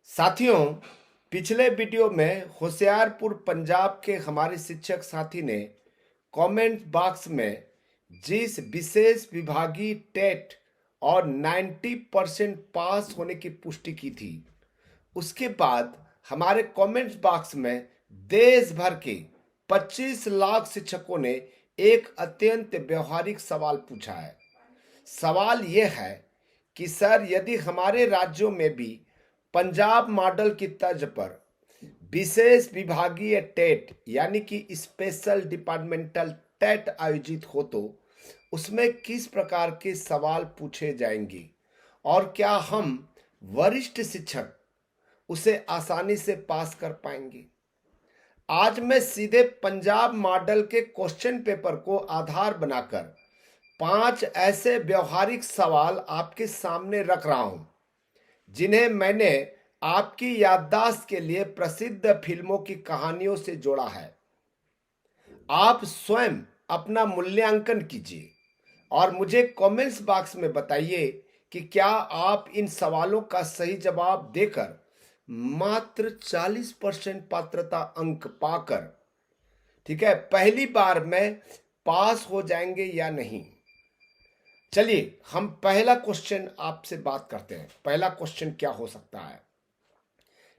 साथियों, पिछले वीडियो में होशियारपुर पंजाब के हमारे शिक्षक साथी ने कमेंट बॉक्स में जिस विशेष विभागीय टेट और 90% पास होने की पुष्टि की थी, उसके बाद हमारे कमेंट बॉक्स में देश भर के 25 लाख शिक्षकों ने एक अत्यंत व्यवहारिक सवाल पूछा है। सवाल यह है कि सर, यदि हमारे राज्यों में भी पंजाब मॉडल की तर्ज पर विशेष विभागीय टेट यानी कि स्पेशल डिपार्टमेंटल टेट आयोजित हो तो उसमें किस प्रकार के सवाल पूछे जाएंगे और क्या हम वरिष्ठ शिक्षक उसे आसानी से पास कर पाएंगे। आज मैं सीधे पंजाब मॉडल के क्वेश्चन पेपर को आधार बनाकर 5 ऐसे व्यवहारिक सवाल आपके सामने रख रहा हूं, जिन्हें मैंने आपकी याददाश्त के लिए प्रसिद्ध फिल्मों की कहानियों से जोड़ा है। आप स्वयं अपना मूल्यांकन कीजिए और मुझे कमेंट्स बॉक्स में बताइए कि क्या आप इन सवालों का सही जवाब देकर मात्र 40% पात्रता अंक पाकर, ठीक है, पहली बार में पास हो जाएंगे या नहीं। चलिए हम पहला क्वेश्चन आपसे बात करते हैं। पहला क्वेश्चन क्या हो सकता है?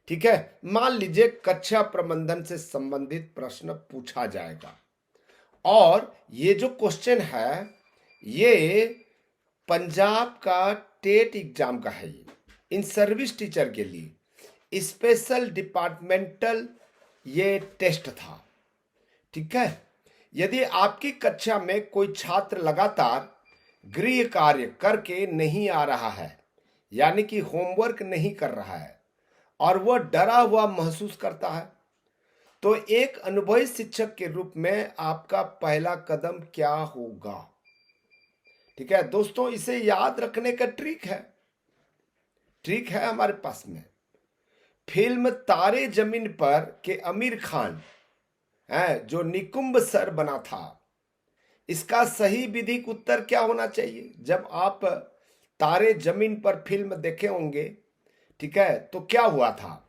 ठीक है, मान लीजिए कक्षा प्रबंधन से संबंधित प्रश्न पूछा जाएगा और ये जो क्वेश्चन है ये पंजाब का टेट एग्जाम का है। ये इन सर्विस टीचर के लिए स्पेशल डिपार्टमेंटल ये टेस्ट था। ठीक है, यदि आपकी कक्षा में कोई छात्र लगातार गृह कार्य करके नहीं आ रहा है, यानी कि होमवर्क नहीं कर रहा है और वह डरा हुआ महसूस करता है, तो एक अनुभवी शिक्षक के रूप में आपका पहला कदम क्या होगा? ठीक है दोस्तों, इसे याद रखने का ट्रिक है हमारे पास में। फिल्म तारे जमीन पर के आमिर खान है जो निकुंब सर बना था, इसका सही विधिक उत्तर क्या होना चाहिए? जब आप तारे जमीन पर फिल्म देखे होंगे, ठीक है, तो क्या हुआ था?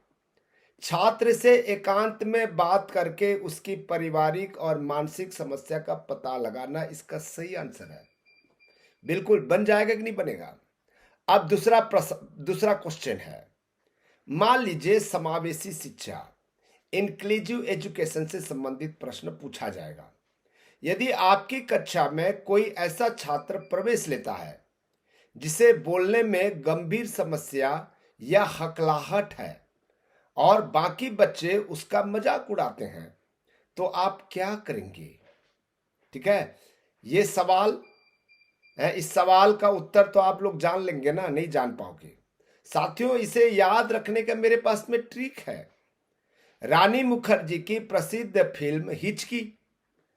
छात्र से एकांत में बात करके उसकी पारिवारिक और मानसिक समस्या का पता लगाना इसका सही आंसर है। बिल्कुल बन जाएगा कि नहीं बनेगा? अब दूसरा क्वेश्चन है, मान लीजिए समावेशी शिक्षा इंक्लूसिव एजुकेशन से संबंधित प्रश्न पूछा जाएगा। यदि आपकी कक्षा में कोई ऐसा छात्र प्रवेश लेता है जिसे बोलने में गंभीर समस्या या हकलाहट है और बाकी बच्चे उसका मजाक उड़ाते हैं, तो आप क्या करेंगे? ठीक है, ये सवाल है, इस सवाल का उत्तर तो आप लोग जान लेंगे ना? नहीं जान पाओगे साथियों। इसे याद रखने का मेरे पास में ट्रिक है। रानी मुखर्जी की प्रसिद्ध फिल्म हिचकी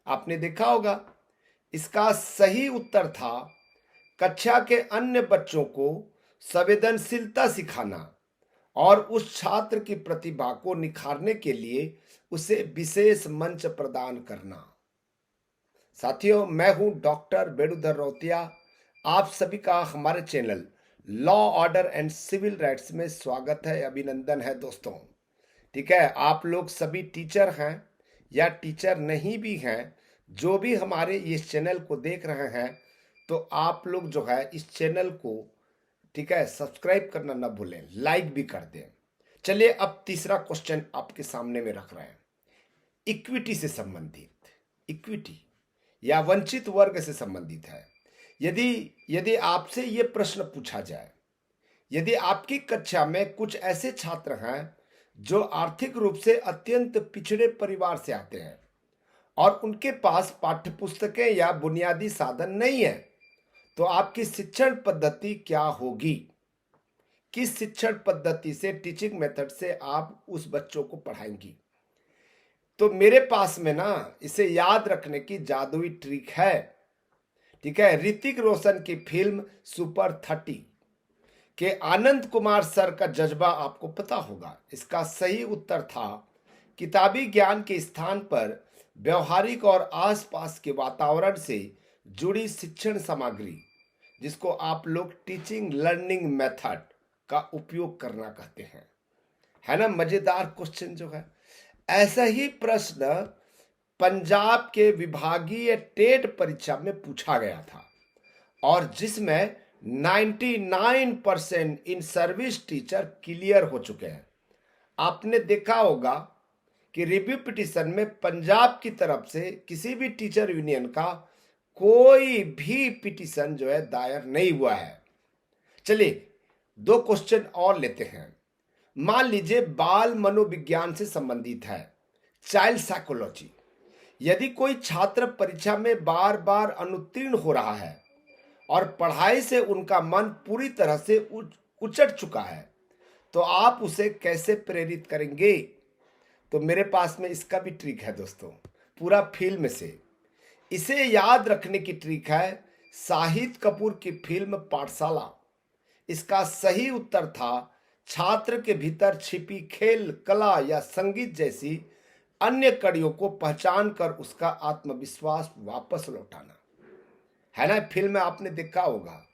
आपने देखा होगा। इसका सही उत्तर था कक्षा के अन्य बच्चों को संवेदनशीलता सिखाना और उस छात्र की प्रतिभा को निखारने के लिए उसे विशेष मंच प्रदान करना। साथियों, मैं हूं डॉक्टर वेणुधर रौतिया। आप सभी का हमारे channel law order and civil rights में स्वागत है, अभिनंदन है दोस्तों। ठीक है, आप लोग सभी टीचर हैं या टीचर नहीं भी हैं, जो भी हमारे इस चैनल को देख रहे हैं, तो आप लोग जो है इस चैनल को, ठीक है, सब्सक्राइब करना ना भूलें, लाइक भी कर दें। चलिए अब तीसरा क्वेश्चन आपके सामने में रख रहे हैं। इक्विटी से संबंधित, इक्विटी या वंचित वर्ग से संबंधित है। यदि आपसे यह प्रश्न पूछा जाए, यदि आपकी कक्षा में कुछ ऐसे छात्र हैं जो आर्थिक रूप से अत्यंत पिछड़े परिवार से आते हैं और उनके पास पाठ्यपुस्तकें या बुनियादी साधन नहीं है, तो आपकी शिक्षण पद्धति क्या होगी? किस शिक्षण पद्धति से, टीचिंग मेथड से आप उस बच्चों को पढ़ाएंगी? तो मेरे पास में ना इसे याद रखने की जादुई ट्रिक है। ठीक है, ऋतिक रोशन की फिल्म सुपर 30 के आनंद कुमार सर का जज्बा आपको पता होगा। इसका सही उत्तर था किताबी ज्ञान के स्थान पर व्यवहारिक और आसपास के वातावरण से जुड़ी शिक्षण सामग्री, जिसको आप लोग टीचिंग लर्निंग मेथड का उपयोग करना कहते हैं। है ना, मजेदार क्वेश्चन जो है। ऐसा ही प्रश्न पंजाब के विभागीय टेट परीक्षा में पूछा गया था, और जिसमें 99% इन सर्विस टीचर क्लियर हो चुके हैं। आपने देखा होगा कि रिव्यू पिटीशन में पंजाब की तरफ से किसी भी टीचर यूनियन का कोई भी पिटीशन जो है दायर नहीं हुआ है। चलिए 2 क्वेश्चन और लेते हैं। मान लीजिए बाल मनोविज्ञान से संबंधित है, चाइल्ड साइकोलॉजी। यदि कोई छात्र परीक्षा में बार बार अनुत्तीर्ण हो रहा है और पढ़ाई से उनका मन पूरी तरह से उचट चुका है, तो आप उसे कैसे प्रेरित करेंगे? तो मेरे पास में इसका भी ट्रिक है दोस्तों, पूरा फिल्म से। इसे याद रखने की ट्रिक है शाहिद कपूर की फिल्म पाठशाला। इसका सही उत्तर था छात्र के भीतर छिपी खेल, कला या संगीत जैसी अन्य कड़ियों को पहचान कर उसका आत्मविश्वास वापस लौटाना। है ना, फिल्म में आपने देखा होगा।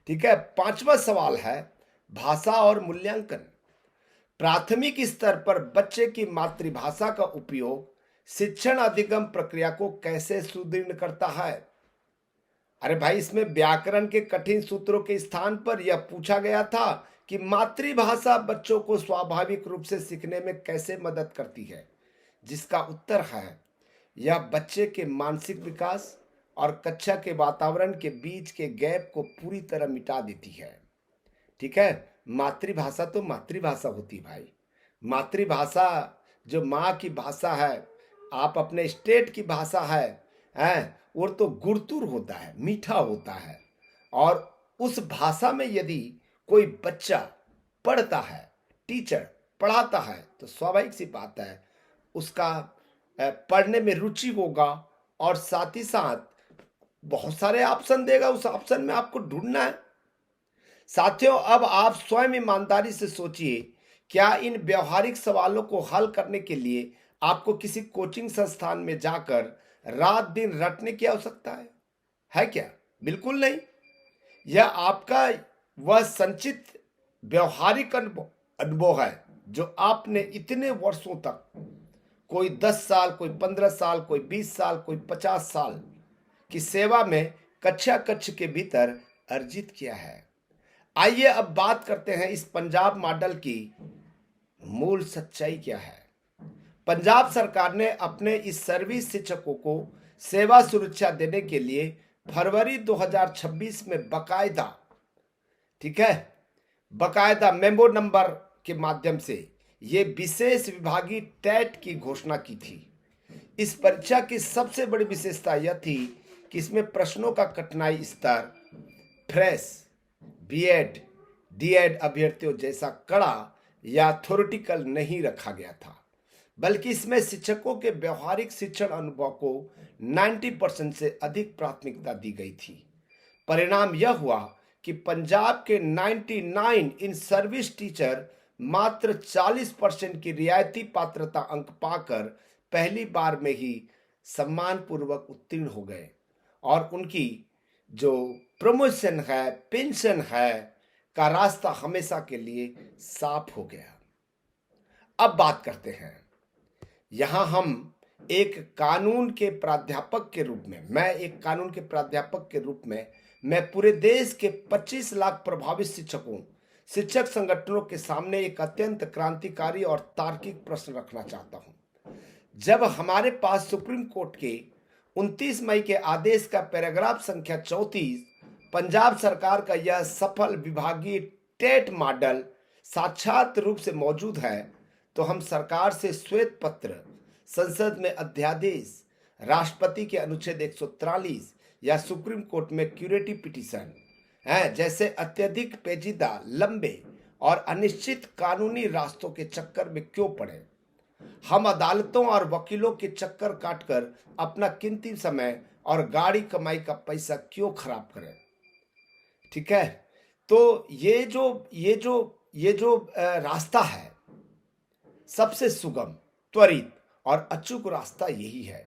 ठीक है, 5वां सवाल है भाषा और मूल्यांकन। प्राथमिक स्तर पर बच्चे की मातृभाषा का उपयोग शिक्षण अधिगम प्रक्रिया को कैसे सुदृढ़ करता है? अरे भाई, इसमें व्याकरण के कठिन सूत्रों के स्थान पर यह पूछा गया था कि मातृभाषा बच्चों को स्वाभाविक रूप से सीखने में कैसे मदद करती है, जिसका उत्तर है यह बच्चे के मानसिक विकास और कक्षा के वातावरण के बीच के गैप को पूरी तरह मिटा देती है। ठीक है, मातृभाषा तो मातृभाषा होती भाई। मातृभाषा जो माँ की भाषा है, आप अपने स्टेट की भाषा है वो तो गुरतुर होता है, मीठा होता है। और उस भाषा में यदि कोई बच्चा पढ़ता है, टीचर पढ़ाता है, तो स्वाभाविक सी बात है उसका पढ़ने में रुचि होगा, और साथ ही साथ बहुत सारे ऑप्शन देगा, उस ऑप्शन में आपको ढूंढना है। साथियों, अब आप स्वयं ईमानदारी से सोचिए, क्या इन व्यवहारिक सवालों को हल करने के लिए आपको किसी कोचिंग संस्थान में जाकर रात दिन रटने की आवश्यकता है क्या? बिल्कुल नहीं। यह आपका वह संचित व्यवहारिक अनुभव है जो आपने इतने वर्षों तक, कोई 10 साल, कोई 15 साल, कोई 20 साल, कोई 50 साल की सेवा में कक्षा कक्ष के भीतर अर्जित किया है। आइए अब बात करते हैं इस पंजाब मॉडल की मूल सच्चाई क्या है। पंजाब सरकार ने अपने इस सर्विस शिक्षकों को सेवा सुरक्षा देने के लिए फरवरी 2026 में बकायदा, ठीक है, बकायदा मेमो नंबर के माध्यम से ये विशेष विभागीय टेट की घोषणा की थी। इस परीक्षा की सबसे बड़ी विशेषता यह थी कि इसमें प्रश्नों का कठिनाई स्तर फ्रेश, बीएड, डीएड अभ्यर्थियों जैसा कड़ा या थ्योरेटिकल नहीं रखा गया था, बल्कि इसमें शिक्षकों के व्यवहारिक शिक्षण अनुभव को 90% से अधिक प्राथमिकता दी गई थी। परिणाम यह हुआ कि पंजाब के 99 इन सर्विस टीचर मात्र 40% की रियायती पात्रता अंक पाकर पहली बार में ही सम्मानपूर्वक उत्तीर्ण हो गए, और उनकी जो प्रमोशन है, पेंशन है का रास्ता हमेशा के लिए साफ हो गया। अब बात करते हैं, यहां हम एक कानून के प्राध्यापक के रूप में, मैं एक कानून के प्राध्यापक के रूप में मैं पूरे देश के 25 लाख प्रभावित शिक्षकों, शिक्षक संगठनों के सामने एक अत्यंत क्रांतिकारी और तार्किक प्रश्न रखना चाहता हूं। जब हमारे पास सुप्रीम कोर्ट के 29 मई के आदेश का पैराग्राफ संख्या 34 पंजाब सरकार का यह सफल विभागीय टेट मॉडल साक्षात रूप से मौजूद है, तो हम सरकार से श्वेत पत्र, संसद में अध्यादेश, राष्ट्रपति के अनुच्छेद 143 या सुप्रीम कोर्ट में क्यूरेटिव पिटीशन है जैसे अत्यधिक पेचीदा, लंबे और अनिश्चित कानूनी रास्तों के चक्कर में क्यों पड़े? हम अदालतों और वकीलों के चक्कर काटकर अपना कीमती समय और गाड़ी कमाई का पैसा क्यों खराब करें? ठीक है, तो ये जो रास्ता है, सबसे सुगम, त्वरित और अचूक रास्ता यही है